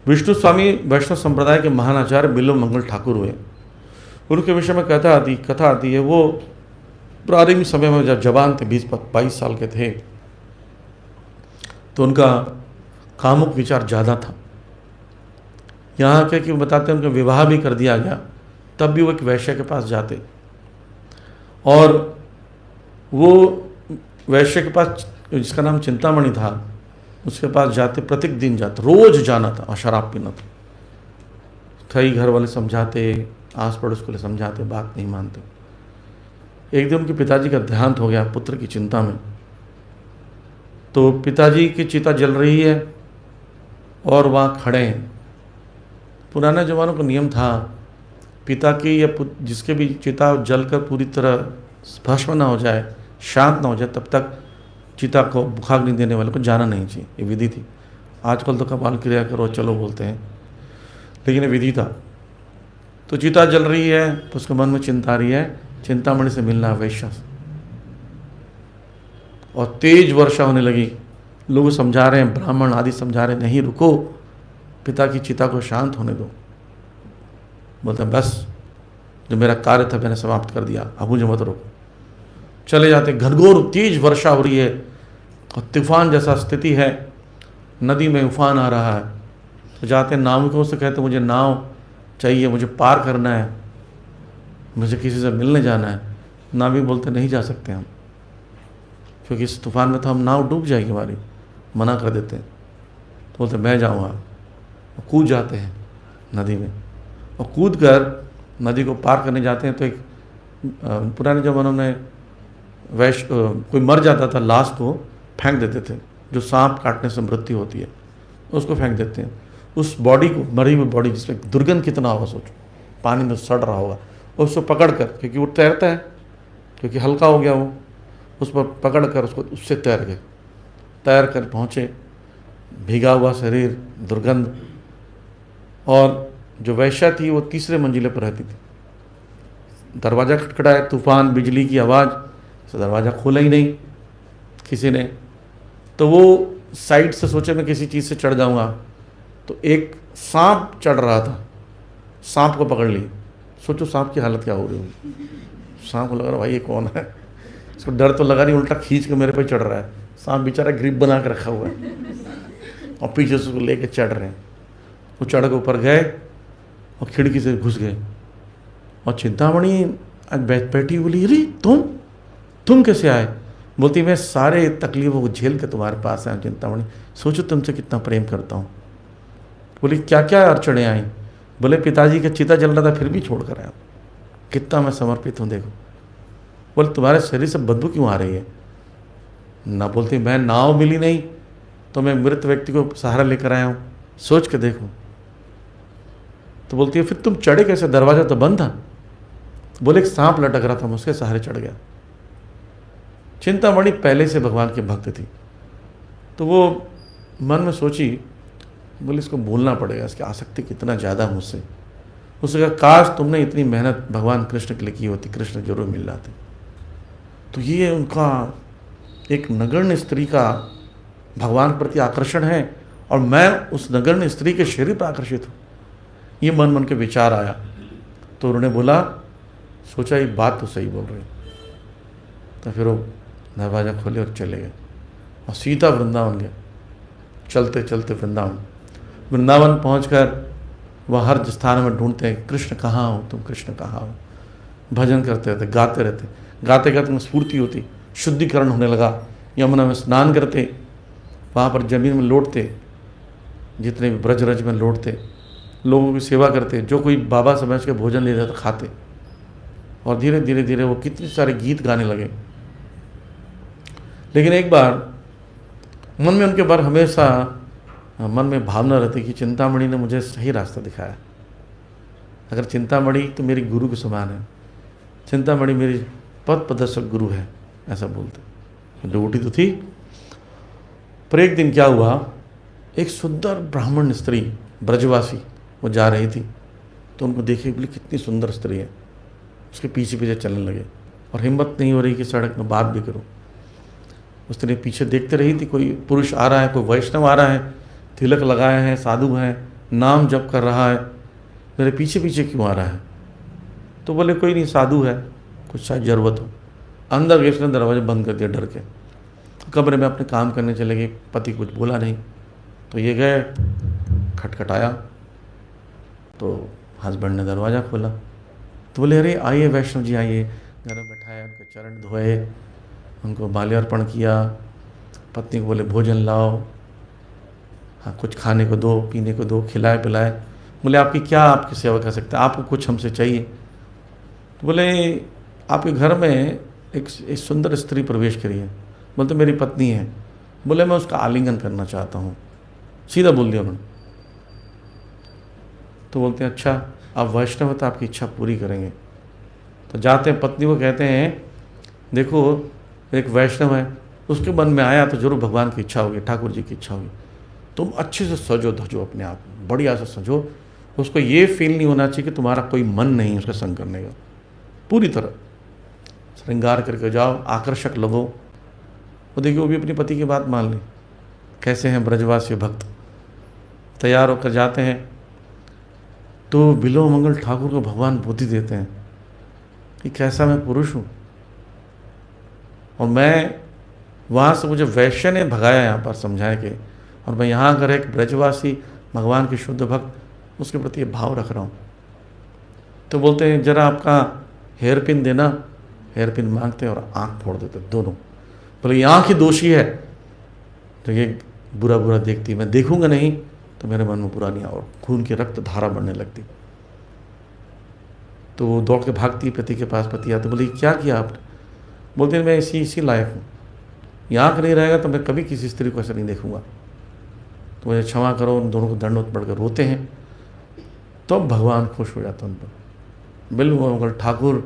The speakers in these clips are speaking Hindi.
विष्णु स्वामी वैष्णव संप्रदाय के महान आचार्य बिल्व मंगल ठाकुर हुए। उनके विषय में कथा आती है। वो प्रारंभिक समय में जब जवान थे, 20-22 साल के थे, तो उनका कामुक विचार ज़्यादा था। यहाँ के कि बताते हैं उनका विवाह भी कर दिया गया, तब भी वो एक वैश्य के पास जाते और वो वैश्य के पास, जिसका नाम चिंतामणि था, उसके पास जाते, प्रत्येक दिन जाते, रोज जाना था और शराब पीना था। कई घर वाले समझाते, आस पड़ोस को समझाते, बात नहीं मानते। एक दिन उनके पिताजी का देहांत हो गया पुत्र की चिंता में। तो पिताजी की चिता जल रही है और वहाँ खड़े हैं। पुराने ज़मानों का नियम था, पिता की या जिसके भी चिता जलकर पूरी तरह भस्म ना हो जाए, शांत ना हो जाए, तब तक चिता को बुखाग्नि देने वाले को जाना नहीं चाहिए। ये विधि थी। आजकल तो कपाल क्रिया करो चलो बोलते हैं, लेकिन ये विधि था। तो चिता जल रही है तो उसके मन में चिंता आ रही है, चिंतामणि से मिलना है वैश्य से। और तेज वर्षा होने लगी। लोग समझा रहे हैं, ब्राह्मण आदि समझा रहे हैं, नहीं रुको, पिता की चिता को शांत होने दो। बोलते बस, जो मेरा कार्य था मैंने समाप्त कर दिया, अब मुझे मत रोको। चले जाते। घनघोर तेज वर्षा हो रही है और तूफान जैसा स्थिति है, नदी में उफान आ रहा है। तो जाते नाविकों से कहते मुझे नाव चाहिए, मुझे पार करना है, मुझे किसी से मिलने जाना है। नाविक बोलते नहीं जा सकते हम, क्योंकि इस तूफान में तो हम नाव डूब जाएगी हमारी, मना कर देते हैं। तो बोलते मैं जाऊँगा। कूद जाते हैं नदी में और कूद कर नदी को पार करने जाते हैं। तो एक पुराने ज़मानों में कोई मर जाता था, लाश को फेंक देते थे, जो सांप काटने से मृत्यु होती है उसको फेंक देते हैं। उस बॉडी को, मरी हुई बॉडी जिसमें दुर्गंध कितना होगा सोचो, पानी में सड़ रहा होगा, और उसको पकड़ कर, क्योंकि वो तैरता है, क्योंकि हल्का हो गया वो, उस पर पकड़ कर उसको उससे तैर गए। तैर कर पहुँचे, भीगा हुआ शरीर, दुर्गंध। और जो वैश्या थी वो तीसरे मंजिले पर रहती थी। दरवाज़ा खटखटाया, तूफान, बिजली की आवाज़ से दरवाज़ा खोला ही नहीं किसी ने। तो वो साइड से सोचे मैं किसी चीज़ से चढ़ जाऊंगा, तो एक सांप चढ़ रहा था, सांप को पकड़ ली। सोचो सांप की हालत क्या हो रही होगी। सांप को लग रहा भाई ये कौन है, इसको डर तो लगा नहीं, उल्टा खींच के मेरे पे चढ़ रहा है। सांप बेचारा ग्रिप बना के रखा हुआ है और पीछे से उसको लेके चढ़ रहे हैं। वो चढ़ के ऊपर गए और खिड़की से घुस गए। और चिंतामणि बैठी बोली, अरे तुम कैसे आए? बोलती मैं सारे तकलीफों को झेल के तुम्हारे पास आया चिंतामणि, सोचो तुमसे कितना प्रेम करता हूँ। बोली क्या क्या अड़चने आई? बोले पिताजी का चिता जल रहा था फिर भी छोड़ कर आया, कितना मैं समर्पित हूँ देखो। बोले तुम्हारे शरीर से बदबू क्यों आ रही है? ना बोलती मैं नाव मिली नहीं तो मैं मृत व्यक्ति को सहारा लेकर आया हूँ, सोच के देखो। तो बोलती है फिर तुम चढ़े कैसे, दरवाज़ा तो बंद था? बोले एक सांप लटक रहा था, मैं उसके सहारे चढ़ गया। चिंतामणि पहले से भगवान के भक्त थी, तो वो मन में सोची, बोले इसको भूलना पड़ेगा, इसकी आसक्ति कितना ज़्यादा मुझसे। उसने कहा काश तुमने इतनी मेहनत भगवान कृष्ण के लिए की होती, कृष्ण जरूर मिल जाते। तो ये उनका एक नगण्य स्त्री का भगवान प्रति आकर्षण है और मैं उस नगण्य स्त्री के शरीर पर आकर्षित हूँ। ये मन के विचार आया। तो उन्होंने बोला, सोचा ये बात तो सही बोल रही। तो फिर वो दरवाज़ा खोले और चले गए और सीधा वृंदावन गए। चलते चलते वृंदावन पहुंचकर वह हर स्थान में ढूंढते हैं, कृष्ण कहाँ हो तुम, कृष्ण कहाँ हो। भजन करते रहते, गाते रहते, गाते गाते स्फूर्ति होती, शुद्धिकरण होने लगा। यमुना में स्नान करते, वहाँ पर जमीन में लौटते, जितने भी ब्रजरज में लौटते, लोगों की सेवा करते, जो कोई बाबा समझ के भोजन ले जाता खाते। और धीरे धीरे धीरे वो कितने सारे गीत गाने लगे। लेकिन एक बार मन में उनके बार हमेशा मन में भावना रहती कि चिंतामणि ने मुझे सही रास्ता दिखाया। अगर चिंतामणि तो मेरी गुरु के समान है, चिंतामणि मेरी पथ प्रदर्शक गुरु है, ऐसा बोलते। ड्यूटी तो थी। पर एक दिन क्या हुआ, एक सुंदर ब्राह्मण स्त्री ब्रजवासी वो जा रही थी, तो उनको देखे, बोले कितनी सुंदर स्त्री है। उसके पीछे पीछे चलने लगे और हिम्मत नहीं हो रही कि सड़क में बात भी करो। उस स्त्री पीछे देखते रही थी, कोई पुरुष आ रहा है, कोई वैष्णव आ रहा है, तिलक लगाए हैं, साधु हैं, नाम जप कर रहा है, मेरे पीछे पीछे क्यों आ रहा है? तो बोले कोई नहीं, साधु है, कुछ शायद ज़रूरत हो। अंदर गए, उसने दरवाज़ा बंद कर दिया डर के। कमरे में अपने काम करने चले गए, पति कुछ बोला नहीं। तो ये गए, खटखटाया, तो हस्बैंड ने दरवाज़ा खोला। तो बोले अरे आइए वैष्णव जी आइए। घर में बैठाया, उनके चरण धोए, उनको माल्यार्पण किया। पत्नी को बोले भोजन लाओ, हाँ कुछ खाने को दो, पीने को दो, खिलाए पिलाए। बोले आपकी क्या, आपकी सेवा कर सकते हैं, आपको कुछ हमसे चाहिए? तो बोले आपके घर में एक सुंदर स्त्री प्रवेश करी है। बोलते मेरी पत्नी है। बोले मैं उसका आलिंगन करना चाहता हूँ। सीधा बोल दिया उन्होंने। तो बोलते हैं अच्छा आप वैष्णव हो तो आपकी इच्छा पूरी करेंगे। तो जाते हैं, पत्नी को कहते हैं देखो एक वैष्णव है, उसके मन में आया तो जरूर भगवान की इच्छा होगी, ठाकुर जी की इच्छा होगी। तुम अच्छे से सजो धजो, अपने आप बढ़िया से सजो, उसको ये फील नहीं होना चाहिए कि तुम्हारा कोई मन नहीं उसका संग करने का। पूरी तरह श्रृंगार करके जाओ, आकर्षक लगो। वो देखिए वो भी अपनी पति की बात मान ली। कैसे हैं ब्रजवासी भक्त। तैयार होकर जाते हैं तो बिल्व मंगल ठाकुर को भगवान बुद्धि देते हैं कि कैसा मैं पुरुष हूँ, और मैं वहाँ से मुझे वैश्य ने भगाया यहाँ पर समझाए के, और मैं यहाँ अगर एक ब्रजवासी भगवान के शुद्ध भक्त, उसके प्रति ये भाव रख रहा हूँ। तो बोलते हैं जरा आपका हेयर पिन देना। हेयर पिन मांगते हैं और आँख फोड़ देते दोनों। बोले ये आँख ही दोषी है, तो ये बुरा बुरा देखती, मैं देखूंगा नहीं तो मेरे मन में बुरा नहीं, और खून की रक्त धारा बढ़ने लगती। तो वो दौड़ के भागती पति के पास। पति आते, बोले क्या किया आपने? बोलते हैं मैं इसी लायक हूँ, ये आँख नहीं रहेगा तो मैं कभी किसी स्त्री को ऐसा नहीं देखूंगा, तो मुझे क्षमा करो। उन दोनों को दंडवत पढ़कर रोते हैं। तो भगवान खुश हो जाता है उन पर। बिल्व मंगल ठाकुर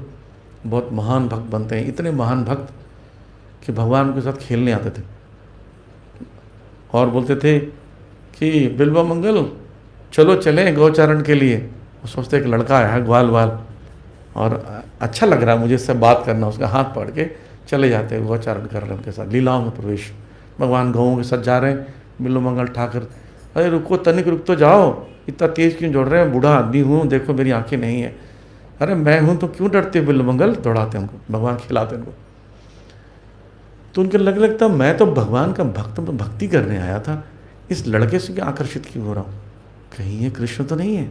बहुत महान भक्त बनते हैं, इतने महान भक्त कि भगवान के साथ खेलने आते थे और बोलते थे कि बिल्व मंगल चलो चलें गौचारण के लिए। वो सोचते एक लड़का आया है ग्वाल वाल, और अच्छा लग रहा है मुझे इससे बात करना, उसका हाथ पकड़ के चले जाते हैं, गौचारण कर रहे हैं उनके साथ, लीलाओं में प्रवेश। भगवान गौओं के साथ जा रहे हैं। बिल्व मंगल ठाकुर अरे रुको तनिक, रुक तो जाओ, इतना तेज़ क्यों जोड़ रहे हैं, बूढ़ा आदमी हूँ, देखो मेरी आंखें नहीं है। अरे मैं हूँ तो क्यों डरते? बिल्व मंगल दौड़ाते उनको, भगवान खिलाते उनको। तो उनको लगता मैं तो भगवान का भक्त, तो भक्ति करने आया था, इस लड़के से क्या आकर्षित क्यों हो रहा हूँ, कहीं ये कृष्ण तो नहीं है?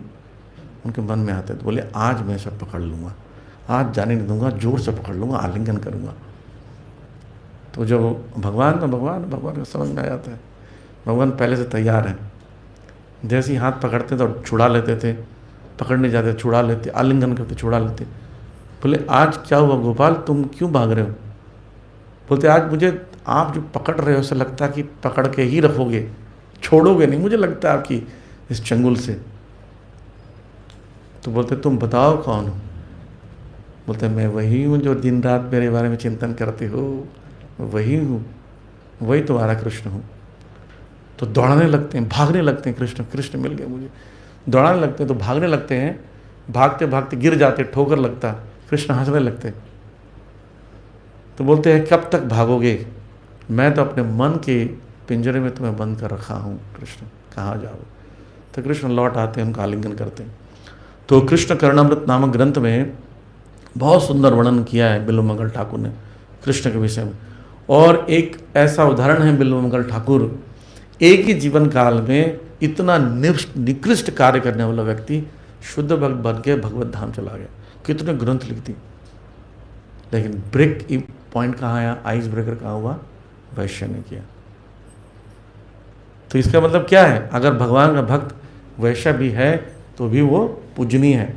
उनके मन में आते तो बोले आज मैं सब पकड़ लूँगा, आज जाने नहीं दूंगा, जोर से पकड़ लूँगा, आलिंगन करूँगा। तो जब भगवान का समझ में आ जाता है, भगवान पहले से तैयार हैं। जैसे ही हाथ पकड़ते तो छुड़ा लेते थे, पकड़ने जाते छुड़ा लेते, आलिंगन करते छुड़ा लेते। बोले आज क्या हुआ गोपाल, तुम क्यों भाग रहे हो? बोलते आज मुझे आप जो पकड़ रहे हो ऐसा लगता है कि पकड़ के ही रखोगे, छोड़ोगे नहीं, मुझे लगता है आपकी इस चंगुल से। तो बोलते तुम बताओ कौन हो? बोलते मैं वही हूँ जो दिन रात मेरे बारे में चिंतन करते हो, वही हूँ, वही तुम्हारा कृष्ण हूँ। तो दौड़ने लगते हैं, भागने लगते हैं, कृष्ण कृष्ण मिल गए मुझे। दौड़ाने लगते हैं तो भागने लगते हैं, भागते भागते गिर जाते, ठोकर लगता, कृष्ण हंसने लगते। तो बोलते हैं कब तक भागोगे, मैं तो अपने मन के पिंजरे में तुम्हें बंद कर रखा हूँ, कृष्ण कहाँ जाओ? तो कृष्ण लौट आते हैं, उनका आलिंगन करते हैं। तो कृष्ण कर्णामृत नामक ग्रंथ में बहुत सुंदर वर्णन किया है बिल्व मंगल ठाकुर ने कृष्ण के विषय में। और एक ऐसा उदाहरण है, बिल्व मंगल ठाकुर एक ही जीवन काल में इतना निकृष्ट कार्य करने वाला व्यक्ति शुद्ध भक्त बन के भगवत धाम चला गया। कितने ग्रंथ लिखती, लेकिन ब्रेक पॉइंट कहाँ आया, आइस ब्रेकर कहाँ हुआ? वैश्य ने किया। तो इसका मतलब क्या है, अगर भगवान का भक्त वैश्य भी है तो भी वो पूजनीय है।